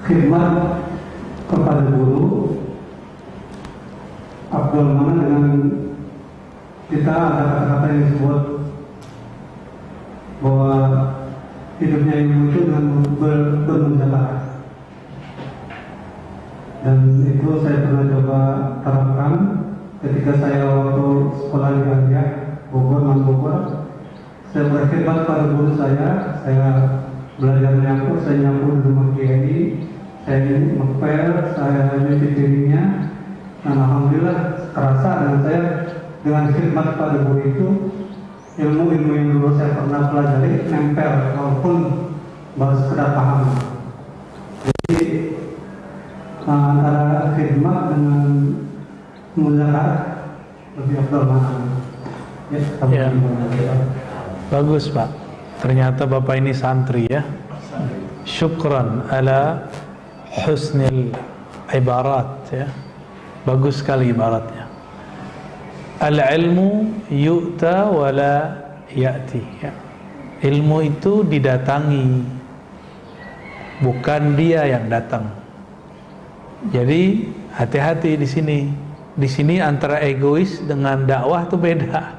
khidmat kepada guru Abdul Mana dengan kita ada kata-kata yang disebut bahwa hidupnya ilmu itu dengan bermujalah, dan itu saya pernah coba terapkan ketika saya waktu sekolah di Aliyah Bogor, Bogor. Saya berkhidmat pada guru saya belajar nyapu, saya nyapu di rumah kiai, saya ngepel, saya nyuci piringnya, dan alhamdulillah terasa dengan saya dengan khidmat pada guru itu ilmu-ilmu yang dulu saya pernah pelajari nempel walaupun baru sekedar paham. Jadi antara khidmat dengan muzakarah lebih afdal mana? Ya. Bagus Pak. Ternyata Bapak ini santri ya. Syukran ala husnil ibarat ya. Bagus sekali ibaratnya. Al-ilmu yu'ta wa la ya'ti ya. Ilmu itu didatangi, bukan dia yang datang. Jadi hati-hati di sini. Di sini antara egois dengan dakwah itu beda.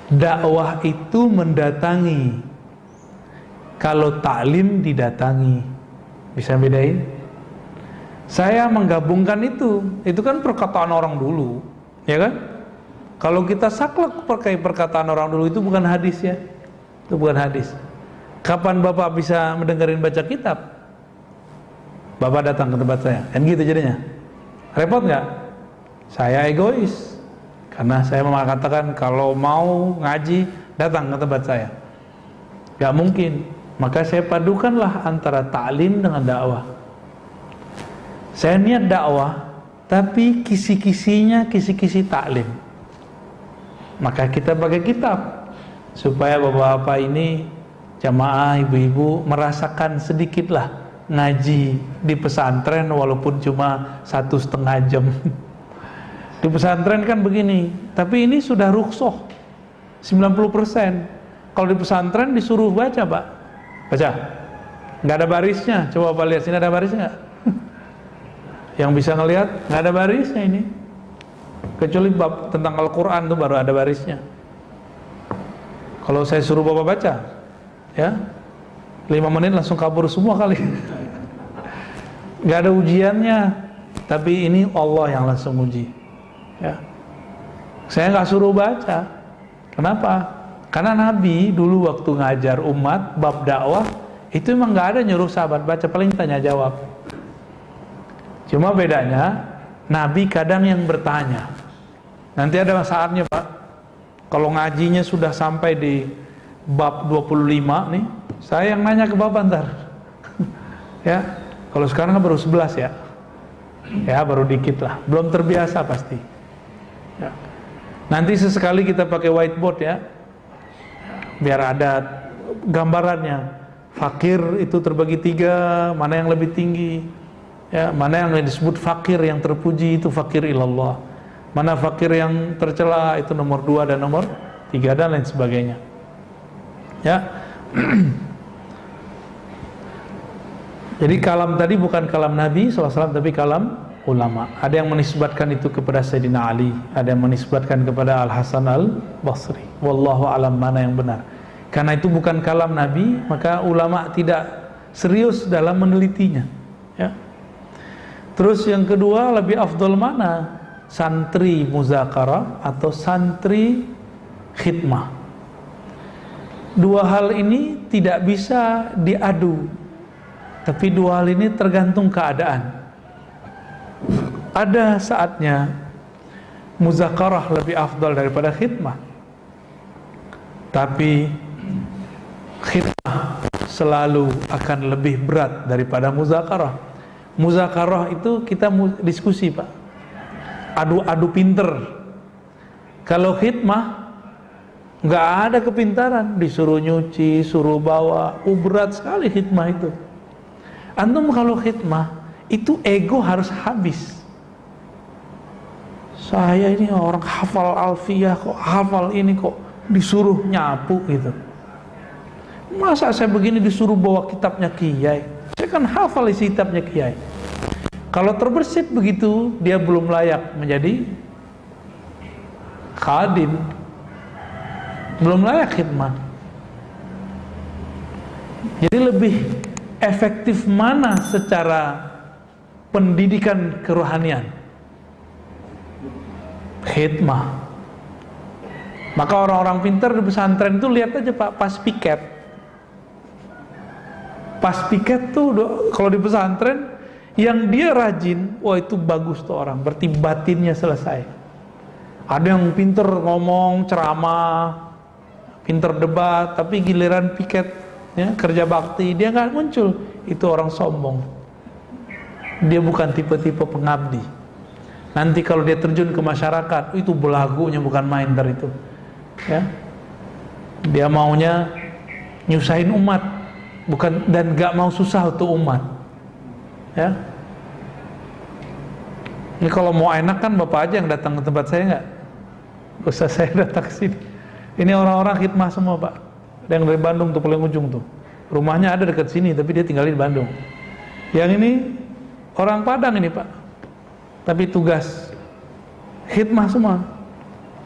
Dakwah itu mendatangi, kalau taklim didatangi. Bisa bedain? Saya menggabungkan itu kan perkataan orang dulu, ya kan? Kalau kita saklek pakai perkataan orang dulu itu bukan hadis ya. Itu bukan hadis. Kapan Bapak bisa mendengarin baca kitab? Bapak datang ke tempat saya, kan gitu jadinya. Repot nggak? Saya egois, karena saya mengatakan kalau mau ngaji datang ke tempat saya. Gak mungkin. Maka saya padukanlah antara ta'lim dengan dakwah. Saya niat dakwah, tapi kisi-kisinya kisi-kisi ta'lim. Maka kita pakai kitab supaya bapak-bapak ini, jamaah, ibu-ibu merasakan sedikitlah ngaji di pesantren walaupun cuma 1,5 jam. Di pesantren kan begini, tapi ini sudah rukhsah 90%. Kalau di pesantren disuruh baca Pak, baca, nggak ada barisnya. Coba Bapak lihat sini, ada barisnya nggak? Yang bisa ngelihat nggak ada barisnya ini, kecuali bab tentang Al-Quran tuh baru ada barisnya. Kalau saya suruh Bapak baca, ya 5 menit langsung kabur semua kali. Nggak ada ujiannya, tapi ini Allah yang langsung uji. Ya, saya nggak suruh baca. Kenapa? Karena Nabi dulu waktu ngajar umat bab dakwah itu emang nggak ada nyuruh sahabat baca, paling tanya jawab. Cuma bedanya Nabi kadang yang bertanya. Nanti ada saatnya Pak, kalau ngajinya sudah sampai di bab 25 nih, saya yang nanya ke Bapak ntar. Ya, kalau sekarang kan baru 11 ya. Ya baru dikit lah, belum terbiasa pasti. Ya. Nanti sesekali kita pakai whiteboard ya, biar ada gambarannya. Fakir itu terbagi 3, mana yang lebih tinggi, ya, mana yang disebut fakir yang terpuji itu fakir ilallah, mana fakir yang tercela itu nomor 2 dan nomor 3 dan lain sebagainya. Ya. Jadi kalam tadi bukan kalam Nabi SAW, tapi kalam ulama. Ada yang menisbatkan itu kepada Sayyidina Ali, ada yang menisbatkan kepada Al-Hasan Al-Basri. Wallahu alam mana yang benar. Karena itu bukan kalam Nabi, maka ulama tidak serius dalam menelitinya. Ya. Terus yang kedua, lebih afdal mana? Santri muzakarah atau santri khidmah. Dua hal ini tidak bisa diadu, tapi dua hal ini tergantung keadaan. Ada saatnya muzakarah lebih afdal daripada khidmah, tapi khidmah selalu akan lebih berat daripada muzakarah. Muzakarah itu kita diskusi Pak, adu pinter. Kalau khidmah nggak ada kepintaran, disuruh nyuci, suruh bawa, berat sekali khidmah itu. Antum kalau khidmah itu ego harus habis. Saya ini orang hafal alfiyah kok, hafal ini kok disuruh nyapu gitu. Masa saya begini disuruh bawa kitabnya kiai? Saya kan hafal isi kitabnya Kiai. Kalau terbersit begitu, dia belum layak menjadi khadim, belum layak khidmat. Jadi lebih efektif mana secara pendidikan kerohanian? Khidmah. Maka orang-orang pintar di pesantren itu lihat aja Pak, pas piket. Pas piket tuh kalau di pesantren yang dia rajin, wah itu bagus tuh orang, berarti batinnya selesai. Ada yang pinter ngomong, ceramah, pinter debat, tapi giliran piket, ya, kerja bakti, dia nggak muncul. Itu orang sombong. Dia bukan tipe-tipe pengabdi. Nanti kalau dia terjun ke masyarakat, itu belagunya bukan main dari itu. Ya, dia maunya nyusahin umat, bukan, dan nggak mau susah untuk umat. Ya, ini kalau mau enak kan bapak aja yang datang ke tempat saya, nggak usah saya datang ke sini. Ini orang-orang khidmah semua Pak. Ada yang dari Bandung tuh paling ujung tuh, rumahnya ada dekat sini tapi dia tinggal di Bandung. Yang ini orang Padang ini Pak, tapi tugas khidmah semua,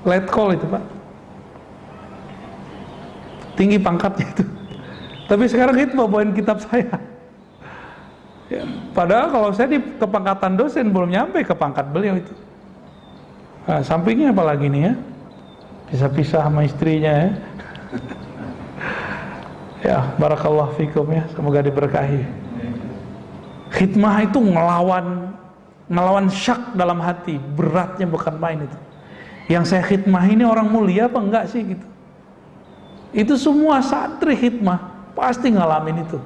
letkol itu Pak, tinggi pangkatnya itu. Tapi sekarang khidmah bawain kitab saya. Ya, padahal kalau saya di kepangkatan dosen belum nyampe ke pangkat beliau itu. Nah, sampingnya apalagi nih ya, pisah-pisah sama istrinya ya. Ya, barakallahu fikum ya, semoga diberkahi. Khidmah itu ngelawan syak dalam hati, beratnya bukan main itu. Yang saya khidmah ini orang mulia apa enggak sih gitu. Itu semua santri khidmah pasti ngalamin itu.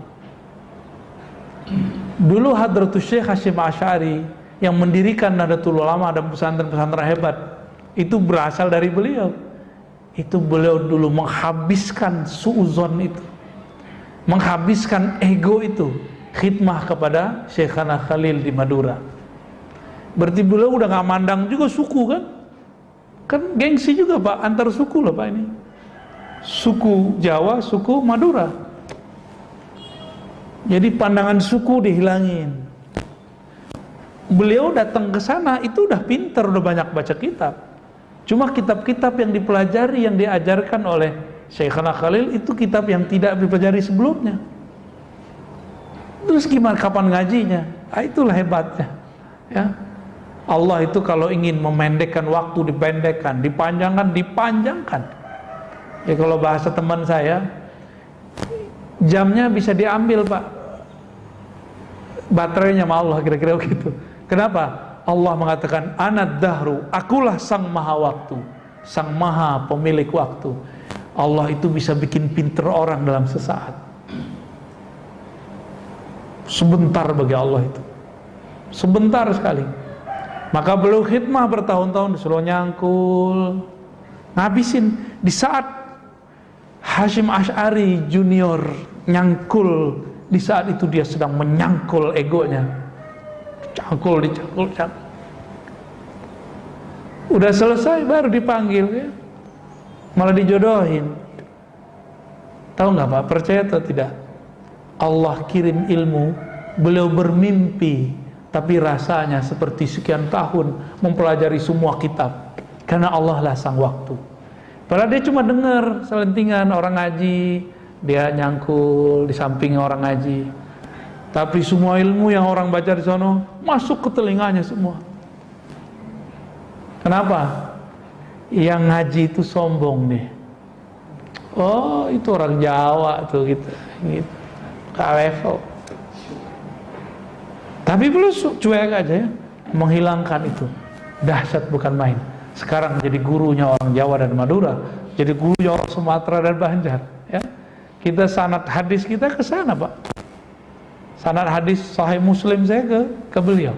Dulu Hadratus Syekh Hasyim Asy'ari yang mendirikan Nahdlatul Ulama dan pesantren-pesantren hebat, itu berasal dari beliau. Itu beliau dulu menghabiskan suuzon itu, menghabiskan ego itu, khidmah kepada Syekhana Khalil di Madura. Berarti beliau udah gak mandang juga suku kan? Kan gengsi juga Pak, antar suku lah Pak ini. Suku Jawa, suku Madura. Jadi pandangan suku dihilangin. Beliau datang ke sana itu udah pinter, udah banyak baca kitab. Cuma kitab-kitab yang dipelajari, yang diajarkan oleh Syekhana Khalil itu kitab yang tidak dipelajari sebelumnya. Terus gimana kapan ngajinya? Ah, itulah hebatnya. Ya. Allah itu kalau ingin memendekkan waktu dipendekkan, dipanjangkan dipanjangkan. Ya kalau bahasa teman saya, jamnya bisa diambil Pak, baterainya sama Allah, kira-kira begitu. Kenapa? Allah mengatakan anad dahru, akulah sang maha waktu, sang maha pemilik waktu. Allah itu bisa bikin pinter orang dalam sesaat. Sebentar bagi Allah itu, sebentar sekali. Maka beliau khidmah bertahun-tahun, disuruh nyangkul, ngabisin. Di saat Hasyim Asy'ari junior nyangkul, di saat itu dia sedang menyangkul egonya, dicangkul. Udah selesai baru dipanggil ya, malah dijodohin. Tahu nggak Pak, percaya atau tidak? Allah kirim ilmu, beliau bermimpi, tapi rasanya seperti sekian tahun mempelajari semua kitab, karena Allah lah sang waktu. Padahal dia cuma dengar selentingan orang ngaji, dia nyangkul di samping orang ngaji, tapi semua ilmu yang orang baca di sana masuk ke telinganya semua. Kenapa? Yang ngaji itu sombong deh. Oh itu orang Jawa tuh gitu. Ke level. Tapi belum cuek aja ya, menghilangkan itu. Dahsyat bukan main. Sekarang jadi gurunya orang Jawa dan Madura, jadi gurunya orang Sumatera dan Banjar ya. Kita sanad hadis kita ke sana Pak. Sanad hadis Sahih Muslim saya ke beliau.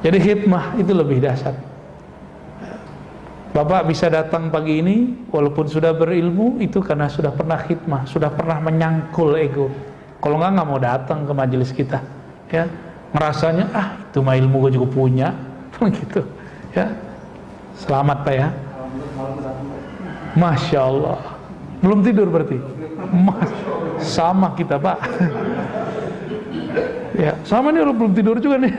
Jadi khidmah itu lebih dahsyat. Bapak bisa datang pagi ini walaupun sudah berilmu, itu karena sudah pernah khidmah, sudah pernah menyangkul ego. Kalau nggak mau datang ke majelis kita ya, ngerasanya itu mah ilmu gue juga punya gitu ya. Selamat Pak ya. Masya Allah. Belum tidur berarti? Masya Allah. Sama kita, Pak. Ya, sama nih, orang belum tidur juga nih.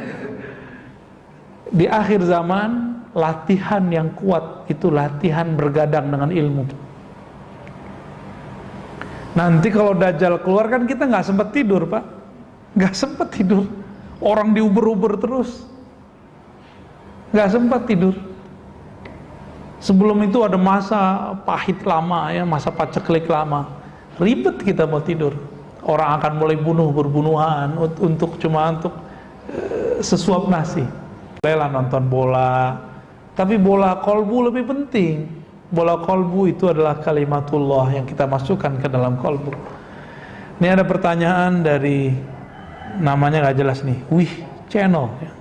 Di akhir zaman, latihan yang kuat itu latihan bergadang dengan ilmu. Nanti kalau Dajjal keluar kan kita nggak sempat tidur, Pak. Nggak sempat tidur. Orang diuber-uber terus. Nggak sempat tidur. Sebelum itu ada masa pahit lama ya, masa paceklik lama. Ribet kita mau tidur. Orang akan mulai berbunuhan untuk sesuap nasi. Bolehlah nonton bola, tapi bola kolbu lebih penting. Bola kolbu itu adalah kalimatullah yang kita masukkan ke dalam kolbu. Ini ada pertanyaan dari, namanya nggak jelas nih, Wih Channel ya.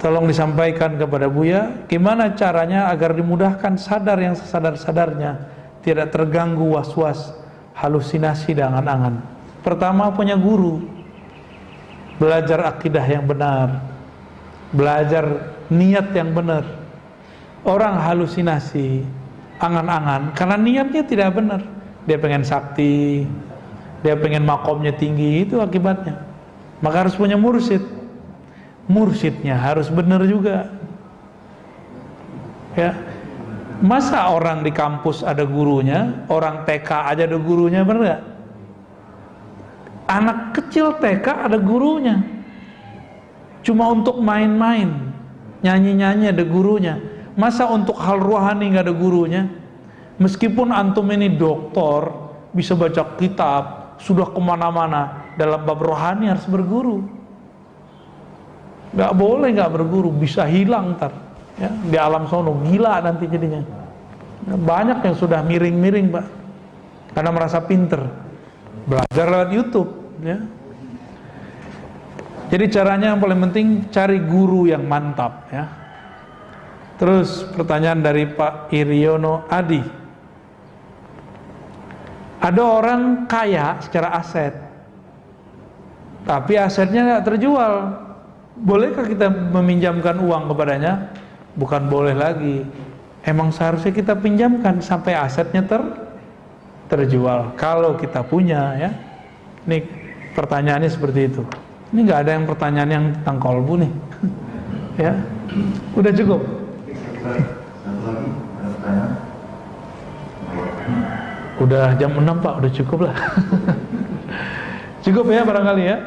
Tolong disampaikan kepada Buya, gimana caranya agar dimudahkan sadar yang sesadar-sadarnya, tidak terganggu was-was, halusinasi dan angan-angan. Pertama, punya guru, belajar akidah yang benar, belajar niat yang benar. Orang halusinasi, angan-angan, karena niatnya tidak benar. Dia pengen sakti, dia pengen makomnya tinggi, itu akibatnya. Maka harus punya mursyid. Mursyidnya harus benar juga. Ya, masa orang di kampus ada gurunya, orang TK aja ada gurunya, benar gak? Anak kecil TK ada gurunya. Cuma untuk main-main, nyanyi-nyanyi ada gurunya. Masa untuk hal rohani nggak ada gurunya? Meskipun antum ini doktor, bisa baca kitab, sudah kemana-mana, dalam bab rohani harus berguru. Nggak boleh nggak berguru, bisa hilang ntar ya, di alam sono, gila nanti jadinya. Banyak yang sudah miring-miring, Pak, karena merasa pinter, belajar lewat YouTube ya. Jadi caranya yang paling penting cari guru yang mantap ya. Terus pertanyaan dari Pak Iryono Adi. Ada orang kaya secara aset, tapi asetnya nggak terjual. Bolehkah kita meminjamkan uang kepadanya? Bukan boleh lagi. Emang seharusnya kita pinjamkan sampai asetnya terjual. Kalau kita punya ya. Ini pertanyaannya seperti itu. Ini nggak ada yang pertanyaan yang tentang kolbu nih. Ya, udah cukup. Satu lagi ada pertanyaan. Udah jam 6, Pak, udah cukup lah. Cukup ya barangkali ya.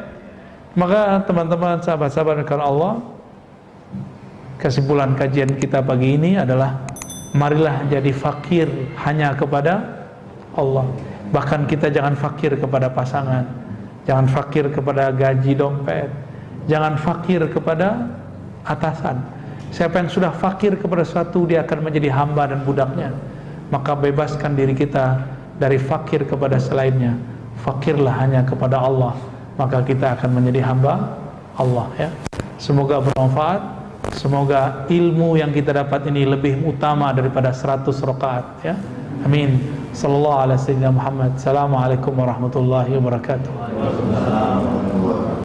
Maka teman-teman, sahabat-sahabat karena Allah, kesimpulan kajian kita pagi ini adalah marilah jadi fakir hanya kepada Allah. Bahkan kita jangan fakir kepada pasangan, jangan fakir kepada gaji dompet, jangan fakir kepada atasan. Siapa yang sudah fakir kepada sesuatu, dia akan menjadi hamba dan budaknya. Maka bebaskan diri kita dari fakir kepada selainnya. Fakirlah hanya kepada Allah, maka kita akan menjadi hamba Allah ya. Semoga bermanfaat. Semoga ilmu yang kita dapat ini lebih utama daripada 100 rakaat ya. Amin. Sallallahu alaihi wasallam Muhammad. Assalamualaikum warahmatullahi wabarakatuh.